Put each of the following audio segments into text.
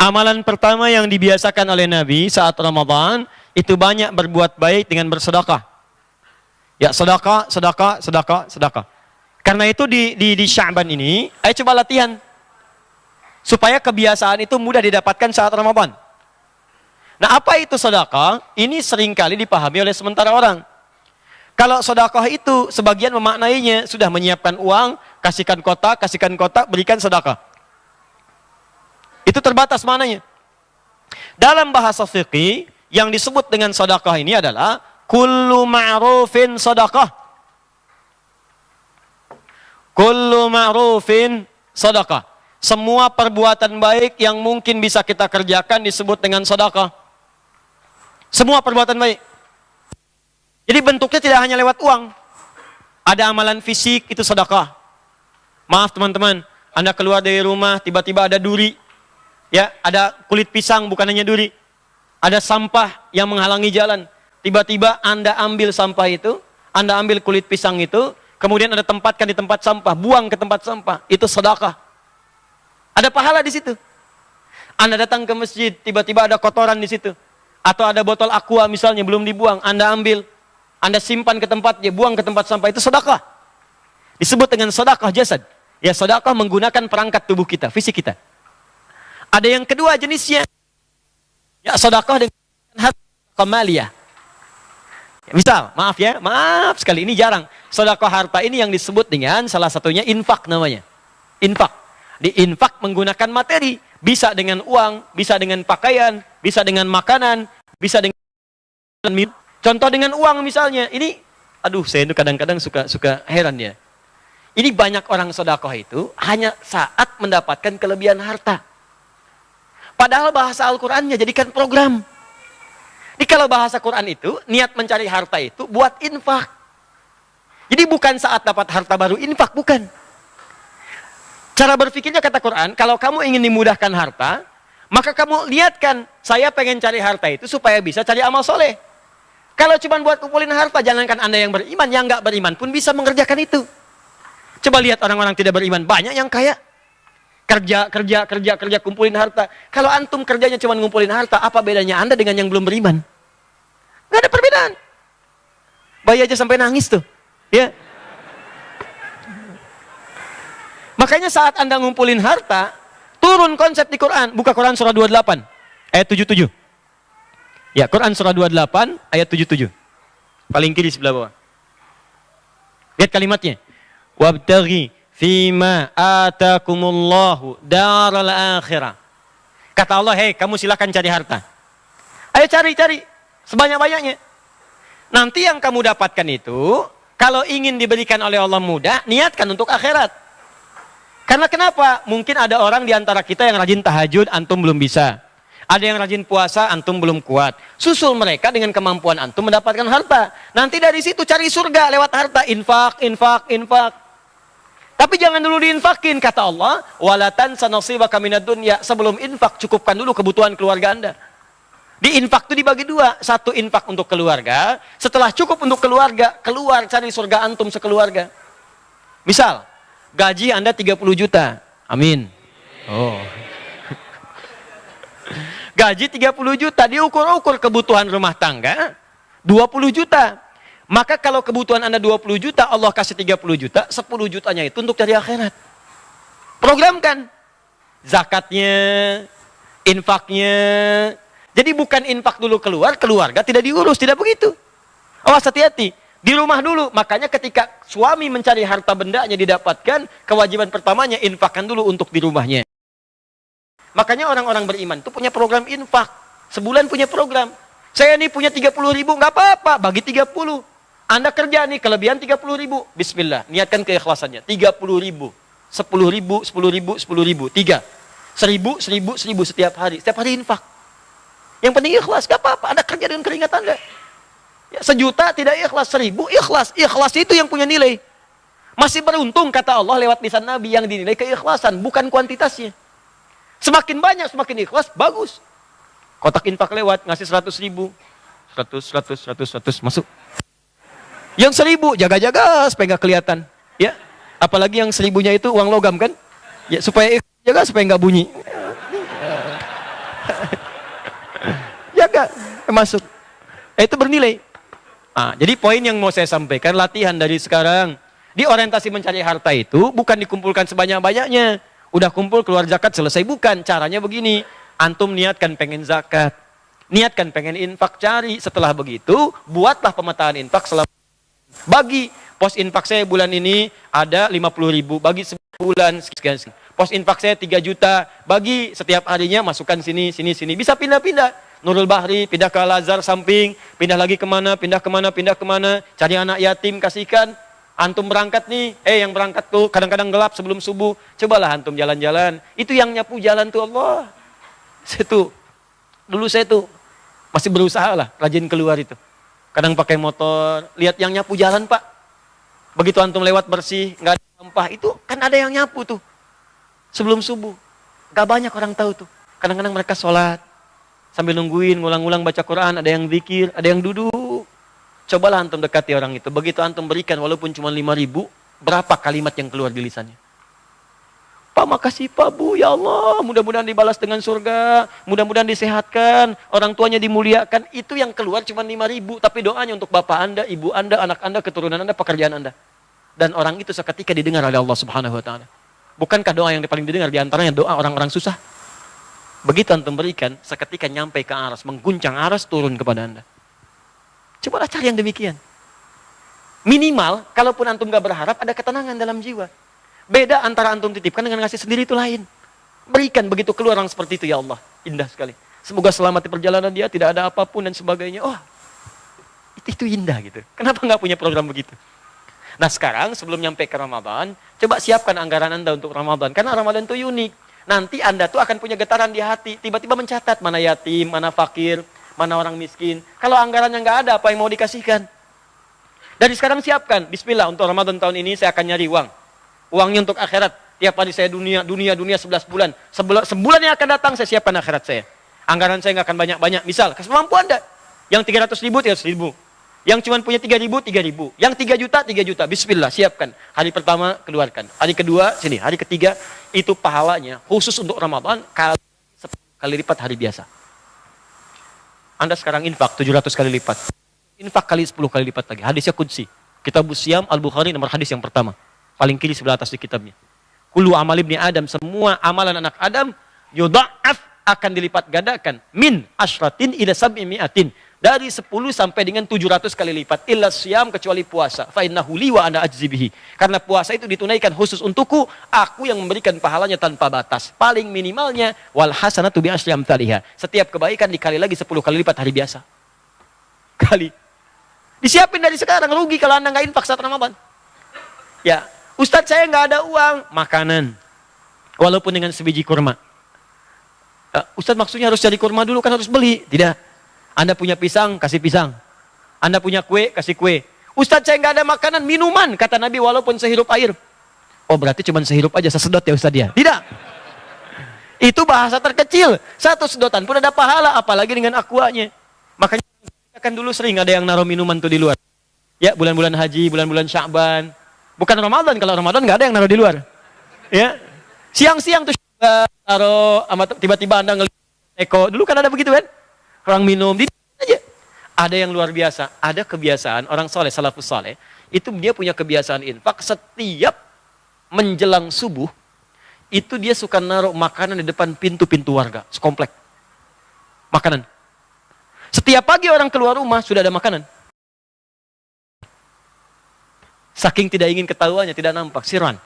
Amalan pertama yang dibiasakan oleh Nabi saat Ramadan itu banyak berbuat baik dengan bersedekah. Ya, sedekah, sedekah, sedekah, sedekah. Karena itu di Sya'ban ini, ayo coba latihan supaya kebiasaan itu mudah didapatkan saat Ramadan. Nah, apa itu sedekah? Ini seringkali dipahami oleh sementara orang. Kalau sedekah itu sebagian memaknainya sudah menyiapkan uang, kasihkan kotak, berikan sedekah. Itu terbatas maknanya. Dalam bahasa fikih yang disebut dengan sedekah ini adalah kullu ma'rufin sedekah. Kullu ma'rufin sedekah. Semua perbuatan baik yang mungkin bisa kita kerjakan disebut dengan sedekah. Semua perbuatan baik. Jadi bentuknya tidak hanya lewat uang. Ada amalan fisik, itu sedekah. Maaf teman-teman, Anda keluar dari rumah, tiba-tiba ada duri. Ya, ada kulit pisang, bukan hanya duri. Ada sampah yang menghalangi jalan. Tiba-tiba Anda ambil sampah itu, Anda ambil kulit pisang itu, kemudian Anda tempatkan di tempat sampah, buang ke tempat sampah. Itu sedekah. Ada pahala di situ. Anda datang ke masjid, tiba-tiba ada kotoran di situ. Atau ada botol aqua misalnya belum dibuang, Anda ambil, Anda simpan ke tempatnya, buang ke tempat sampah, itu sedekah. Disebut dengan sedekah jasad. Ya, sedekah menggunakan perangkat tubuh kita, fisik kita. Ada yang kedua jenisnya, ya sedekah dengan harta maliyah. Misal, maaf sekali, ini jarang. Sedekah harta ini yang disebut dengan salah satunya infak namanya. Infak. Diinfak menggunakan materi. Bisa dengan uang, bisa dengan pakaian, bisa dengan makanan, bisa dengan minum. Contoh dengan uang misalnya. Ini, saya itu kadang-kadang suka heran ya. Ini banyak orang sedekah itu hanya saat mendapatkan kelebihan harta. Padahal bahasa Al-Qur'annya jadikan program. Jadi kalau bahasa Quran itu, niat mencari harta itu buat infak. Jadi bukan saat dapat harta baru infak, bukan. Cara berpikirnya kata Quran, kalau kamu ingin dimudahkan harta, maka kamu lihatkan, saya pengen cari harta itu supaya bisa cari amal soleh. Kalau cuma buat kumpulin harta, jangankan Anda yang beriman, yang nggak beriman pun bisa mengerjakan itu. Coba lihat orang-orang tidak beriman, banyak yang kaya. Kerja, kumpulin harta. Kalau antum kerjanya cuma ngumpulin harta, apa bedanya Anda dengan yang belum beriman? Nggak ada perbedaan. Bayi aja sampai nangis tuh. Ya. Makanya saat Anda ngumpulin harta, turun konsep di Quran. Buka Quran surah 28, ayat 77. Ya, Quran surah 28, ayat 77. Paling kiri sebelah bawah. Lihat kalimatnya. Wabtaghi fima atakumullahu daral akhirah. Kata Allah, hei kamu silakan cari harta. Ayo cari sebanyak-banyaknya. Nanti yang kamu dapatkan itu, kalau ingin diberikan oleh Allah mudah, niatkan untuk akhirat. Karena kenapa? Mungkin ada orang di antara kita yang rajin tahajud, antum belum bisa. Ada yang rajin puasa, antum belum kuat. Susul mereka dengan kemampuan antum mendapatkan harta. Nanti dari situ cari surga lewat harta. Infak. Tapi jangan dulu diinfakin, kata Allah. Walatan sanasibaka minad dunya. Sebelum infak, cukupkan dulu kebutuhan keluarga Anda. Di infak itu dibagi dua. Satu infak untuk keluarga. Setelah cukup untuk keluarga, keluar cari surga antum sekeluarga. Misal, gaji Anda 30 juta. Amin. Oh. Gaji 30 juta, diukur-ukur kebutuhan rumah tangga 20 juta. Maka kalau kebutuhan Anda 20 juta, Allah kasih 30 juta, 10 jutanya itu untuk cari akhirat. Programkan. Zakatnya, infaknya. Jadi bukan infak dulu keluar, keluarga tidak diurus, tidak begitu. Awas hati-hati. Di rumah dulu. Makanya ketika suami mencari harta bendanya didapatkan, kewajiban pertamanya infakkan dulu untuk di rumahnya. Makanya orang-orang beriman itu punya program infak. Sebulan punya program. Saya nih punya 30 ribu, nggak apa-apa, bagi 30. Anda kerja nih, kelebihan 30 ribu. Bismillah, niatkan keikhlasannya. 30 ribu, 10 ribu, 10 ribu, 10 ribu, 3. 1000 setiap hari. Setiap hari infak. Yang penting ikhlas, nggak apa-apa. Anda kerja dengan keringat Anda. Ya, 1 juta tidak ikhlas, 1000 ikhlas. Ikhlas itu yang punya nilai. Masih beruntung kata Allah lewat lisan Nabi yang dinilai keikhlasan, bukan kuantitasnya. Semakin banyak, semakin ikhlas, bagus. Kotak infak lewat, ngasih 100 ribu. 100, masuk. Yang 1000, jaga-jaga supaya nggak kelihatan. Ya, apalagi yang 1000-nya itu uang logam kan? Ya, supaya jaga supaya nggak bunyi. jaga, masuk. Itu bernilai. Jadi poin yang mau saya sampaikan, latihan dari sekarang. Di orientasi mencari harta itu bukan dikumpulkan sebanyak-banyaknya. Udah kumpul keluar zakat selesai, bukan. Caranya begini, antum niatkan pengen zakat, niatkan pengen infak, cari. Setelah begitu, buatlah pemetaan infak selama bagi. Pos infak saya bulan ini ada 50.000, bagi sebulan sekian. Pos infak saya 3 juta, bagi setiap harinya masukkan sini. Bisa pindah-pindah. Nurul Bahri, pindah ke Al-Azhar samping, pindah lagi kemana, pindah kemana, cari anak yatim, kasihkan. Antum berangkat nih, yang berangkat tuh kadang-kadang gelap sebelum subuh, cobalah antum jalan-jalan. Itu yang nyapu jalan tuh Allah. Dulu saya tuh masih berusaha lah, rajin keluar itu. Kadang pakai motor, lihat yang nyapu jalan Pak. Begitu antum lewat bersih, nggak ada sampah, itu kan ada yang nyapu tuh. Sebelum subuh. Gak banyak orang tahu tuh. Kadang-kadang mereka sholat, sambil nungguin, ngulang-ngulang baca Quran, ada yang zikir, ada yang duduk. Cobalah antum dekati orang itu. Begitu antum berikan, walaupun cuma 5.000, berapa kalimat yang keluar di lisannya? Pak, makasih Pak, Bu, ya Allah, mudah-mudahan dibalas dengan surga, mudah-mudahan disehatkan, orang tuanya dimuliakan. Itu yang keluar cuma 5.000, tapi doanya untuk bapak anda, ibu anda, anak anda, keturunan anda, pekerjaan anda. Dan orang itu seketika didengar oleh Allah Subhanahu wa Ta'ala. Bukankah doa yang paling didengar diantaranya doa orang-orang susah? Begitu antum berikan, seketika nyampe ke aras, mengguncang aras, turun kepada anda. Cobalah cari yang demikian. Minimal, kalaupun antum gak berharap, ada ketenangan dalam jiwa. Beda antara antum titipkan dengan ngasih sendiri itu lain. Berikan begitu keluar orang seperti itu, ya Allah. Indah sekali. Semoga selamat di perjalanan dia, tidak ada apapun dan sebagainya. Oh, itu indah gitu. Kenapa nggak punya program begitu? Nah sekarang sebelum nyampe ke Ramadan, coba siapkan anggaran anda untuk Ramadan. Karena Ramadan itu unik. Nanti anda tuh akan punya getaran di hati. Tiba-tiba mencatat mana yatim, mana fakir, mana orang miskin. Kalau anggarannya nggak ada, apa yang mau dikasihkan? Dari sekarang siapkan. Bismillah, untuk Ramadan tahun ini saya akan nyari uang. Uangnya untuk akhirat. Tiap hari saya dunia 11 bulan. Sebulan yang akan datang saya siapkan akhirat saya. Anggaran saya nggak akan banyak-banyak. Misal, semampu anda. Yang 300.000, 300.000. Yang cuma punya 3.000, 3.000. Yang 3 juta, 3 juta. Bismillah, siapkan. Hari pertama, keluarkan. Hari kedua, sini. Hari ketiga, itu pahalanya. Khusus untuk Ramadan, 10 kali lipat hari biasa. Anda sekarang infak 700 kali lipat. Infak kali 10 kali lipat lagi. Hadisnya Qudsi. Kitabus Siyam Al-Bukhari nomor hadis yang pertama. Paling kiri sebelah atas di kitabnya. Kullu amal ibni Adam, semua amalan anak Adam yudha'af, akan dilipat gandakan min asyratin ila sab'i mi'atin, dari 10 sampai dengan 700 kali lipat, illa siyam, kecuali puasa, fa innahu li wa ana ajzi bihi, karena puasa itu ditunaikan khusus untukku, aku yang memberikan pahalanya tanpa batas. Paling minimalnya wal hasanatu bi asyri amsalihha, setiap kebaikan dikali lagi 10 kali lipat hari biasa. Kali. Disiapin dari sekarang, rugi kalau anda nggak infak saat Ramadan. Ya, Ustadz saya nggak ada uang, makanan. Walaupun dengan sebiji kurma. Ustadz maksudnya harus cari kurma dulu, kan harus beli. Tidak. Anda punya pisang, kasih pisang. Anda punya kue, kasih kue. Ustadz saya nggak ada makanan, minuman. Kata Nabi, walaupun sehirup air. Oh berarti cuma sehirup aja, sesedot ya Ustadz ya? Tidak. Itu bahasa terkecil. Satu sedotan pun ada pahala, apalagi dengan aquanya. Makanya kan dulu sering ada yang naruh minuman tuh di luar. Ya, bulan-bulan haji, bulan-bulan Sya'ban. Bukan Ramadan, kalau Ramadan nggak ada yang naruh di luar. Ya, siang-siang tuh taruh, tiba-tiba anda ngelihat Eko. Dulu kan ada begitu kan? Orang minum, di aja. Ada yang luar biasa. Ada kebiasaan orang soleh, salafus soleh, itu dia punya kebiasaan infak. Setiap menjelang subuh, itu dia suka naruh makanan di depan pintu-pintu warga, sekomplek. Makanan. Setiap pagi orang keluar rumah sudah ada makanan. Saking tidak ingin ketahuannya, tidak nampak, sirwan.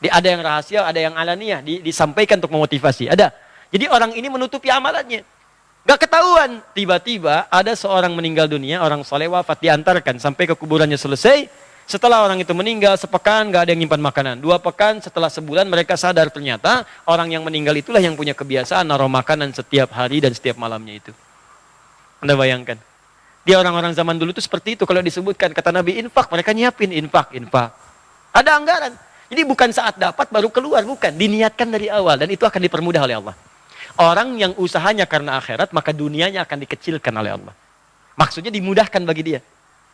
Ada yang rahasia, ada yang alaniah, disampaikan untuk memotivasi. Ada. Jadi orang ini menutupi amalannya. Gak ketahuan. Tiba-tiba ada seorang meninggal dunia, orang soleh wafat, diantarkan sampai ke kuburannya selesai. Setelah orang itu meninggal, sepekan gak ada yang nyimpan makanan. 2 pekan, setelah sebulan mereka sadar ternyata orang yang meninggal itulah yang punya kebiasaan naruh makanan setiap hari dan setiap malamnya itu. Anda bayangkan. Dia orang-orang zaman dulu itu seperti itu. Kalau disebutkan, kata Nabi, infak, mereka nyiapin infak. Ada anggaran. Jadi bukan saat dapat baru keluar, bukan. Diniatkan dari awal dan itu akan dipermudah oleh Allah. Orang yang usahanya karena akhirat, maka dunianya akan dikecilkan oleh Allah. Maksudnya dimudahkan bagi dia.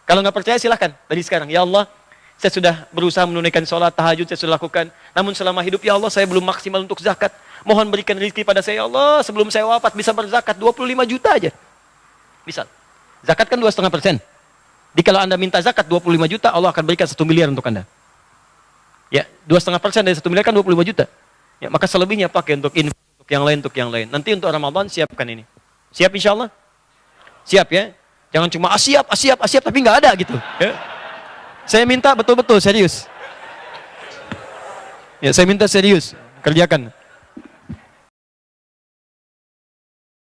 Kalau nggak percaya silahkan dari sekarang. Ya Allah, saya sudah berusaha menunaikan sholat, tahajud, saya sudah lakukan. Namun selama hidup, ya Allah, saya belum maksimal untuk zakat. Mohon berikan rezeki pada saya, ya Allah. Sebelum saya wafat bisa berzakat 25 juta aja. Misal, zakat kan 2,5%. Jadi kalau Anda minta zakat 25 juta, Allah akan berikan 1 miliar untuk Anda. Ya, 2,5% dari 1 miliar kan 25 juta. Ya, maka selebihnya pakai untuk infak, untuk yang lain. Nanti untuk Ramadan siapkan ini. Siap insya Allah? Siap ya? Jangan cuma siap, tapi nggak ada gitu. Ya. Saya minta betul-betul serius. Ya, saya minta serius. Kerjakan.